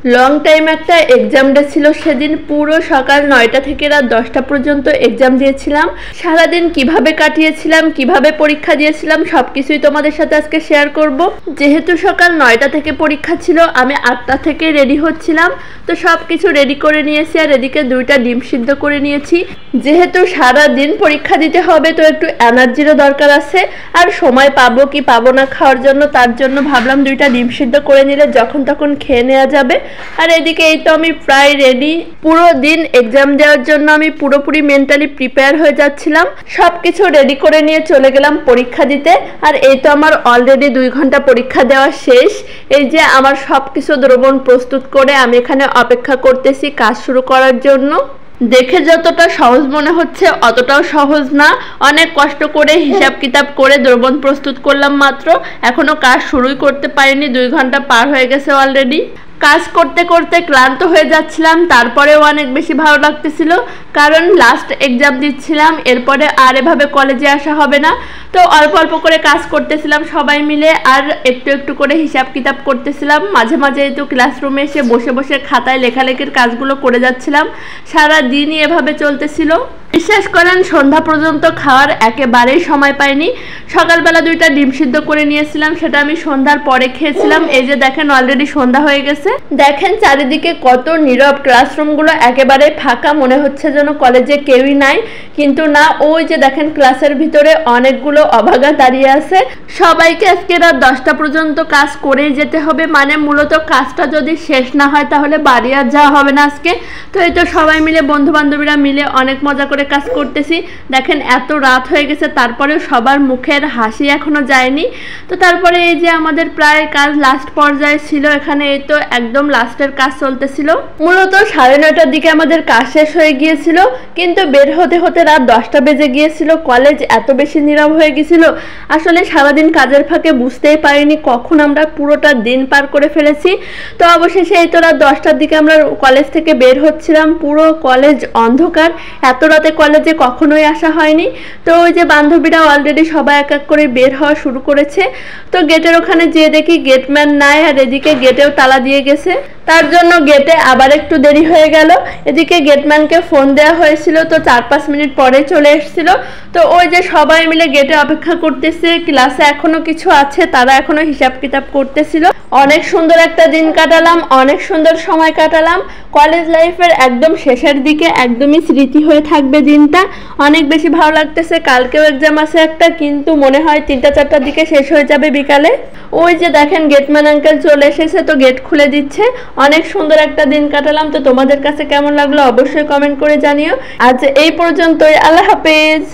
Long time একটা exam day ছিল সেদিন। পুরো সকাল 9টা থেকে রাত 10টা পর্যন্ত এক্সাম দিয়েছিলাম। সারাদিন কিভাবে কাটিয়েছিলাম, কিভাবে পরীক্ষা দিয়েছিলাম সবকিছুই তোমাদের সাথে আজকে শেয়ার করব। যেহেতু সকাল 9টা থেকে পরীক্ষা ছিল, আমি 8টা থেকে রেডি হচ্ছিলাম। তো সব কিছু রেডি করে নিয়েছি, আর এদিকে 2টা ডিম সিদ্ধ করে নিয়েছি। যেহেতু সারা দিন পরীক্ষা দিতে হবে, তো একটু এনার্জিরও দরকার আছে। আর সময় পাবো কি পাবো না খাওয়ার জন্য, তার জন্য ভাবলাম 2টা ডিম সিদ্ধ করে নিলে যখন তখন খেয়ে নেওয়া যাবে। আর এদিকে এই তো আমি প্রায় রেডি। পুরো দিন এক্সাম দেওয়ার জন্য আমি পুরোপুরি মেন্টালি প্রিপেয়ার হয়ে যাচ্ছিলাম। সবকিছু রেডি করে নিয়ে চলে গেলাম পরীক্ষা দিতে। আর এই তো আমার অলরেডি 2 ঘন্টা পরীক্ষা দেওয়া শেষ। এই যে আমার সবকিছু দ্রবণ প্রস্তুত করে আমি এখানে অপেক্ষা করতেছি কাজ শুরু করার জন্য। দেখে যতটা সহজ মনে হচ্ছে অতটাও সহজ না। অনেক কষ্ট করে হিসাব কিতাব করে দ্রবণ প্রস্তুত করলাম মাত্র, এখনো কাজ শুরুই করতে পারিনি। 2 ঘন্টা পার হয়ে গেছে অলরেডি। কাজ করতে করতে ক্লান্ত হয়ে যাচ্ছিলাম, তারপরেও অনেক বেশি ভালো লাগতেছিল, কারণ লাস্ট এক্সাম দিচ্ছিলাম। এরপরে আর এভাবে কলেজে আসা হবে না। তো অল্প অল্প করে কাজ করতেছিলাম সবাই মিলে, আর একটু একটু করে হিসাব কিতাব করতেছিলাম। মাঝে মাঝে তো ক্লাসরুমে এসে বসে বসে খাতায় লেখালেখির কাজগুলো করে যাচ্ছিলাম। সারা দিনই এভাবে চলতেছিল। বিশ্বাস করেন, সন্ধ্যা পর্যন্ত খাওয়ার একেবারেই সময় পাইনি। সকালবেলা 2টা ডিম সিদ্ধ করে নিয়েছিলাম, সেটা আমি সন্ধ্যার পরে খেয়েছিলাম। এই যে দেখেন অলরেডি সন্ধ্যা হয়ে গেছে। দেখেন চারিদিকে কত নীরব, ক্লাসরুমগুলো একেবারে ফাঁকা, মনে হচ্ছে যেন কলেজে কেউই নাই। কিন্তু না, ওই যে দেখেন ক্লাসের ভিতরে অনেকগুলো অভাগা দাঁড়িয়ে আছে। সবাইকে আজকে রাত 10টা পর্যন্ত কাজ করেই যেতে হবে, মানে মূলত কাজটা যদি শেষ না হয় তাহলে বাড়ি আর যাওয়া হবে না আজকে। তো এই তো সবাই মিলে, বন্ধু বান্ধবীরা মিলে অনেক মজা করে কাজ করতেছি। দেখেন এত রাত হয়ে গেছে, তারপরেও সবার মুখের হাসি এখনো যায়নি। তো তারপরে এই যে আমাদের প্রায় কাজ লাস্ট পর্যায়ে ছিল এখানে। এই তো একদম লাস্টের কাজ চলতেছিল। মূলত 9:30টার দিকে আমাদের কাজ শেষ হয়ে গিয়েছিল, কিন্তু বের হতে হতে রাত 10টা বেজে গিয়েছিল। কলেজ এত বেশি নীরব হয়ে গেছিল, আসলে সারাদিন কাজের ফাঁকে বুঝতেই পারিনি কখন আমরা পুরোটা দিন পার করে ফেলেছি। তো অবশেষে এই তো রাত 10টার দিকে আমরা কলেজ থেকে বের হচ্ছিলাম। পুরো কলেজ অন্ধকার, এত রাতে কলেজে কখনোই আসা হয়নি। তো ওই যে বান্ধবীরা অলরেডি সবাই এক এক করে বের হওয়া শুরু করেছে। তো গেটের ওখানে যেয়ে দেখি গেটম্যান নাই, আর এদিকে গেটেও তালা দিয়ে গেছে। তার জন্য গেটে আবার একটু দেরি হয়ে গেল। এদিকে গেটম্যানকে ফোন দেওয়া হয়েছিল, তো 4-5 মিনিট পরে চলে এসেছিল। তো ওই যে সবাই মিলে গেটে অপেক্ষা করতেছে। ক্লাসে এখনো কিছু আছে, তারা এখনো হিসাব কিতাব করতেছিল। অনেক সুন্দর একটা দিন কাটালাম, অনেক সুন্দর সময় কাটালাম। কলেজ লাইফের একদম শেষের দিকে একদমই স্মৃতি হয়ে থাকবে দিনটা। অনেক বেশি ভালো লাগতেছে। কালকেও এক্সাম আছে একটা, কিন্তু মনে হয় 3টা-4টার দিকে শেষ হয়ে যাবে বিকালে। ওই যে দেখেন গেটম্যান আঙ্কেল চলে এসেছে, তো গেট খুলে দিচ্ছে। অনেক সুন্দর একটা দিন কাটালাম। তো তোমাদের কাছে কেমন লাগলো অবশ্যই কমেন্ট করে জানিও। আজ এই পর্যন্তই, আল্লাহ হাফেজ।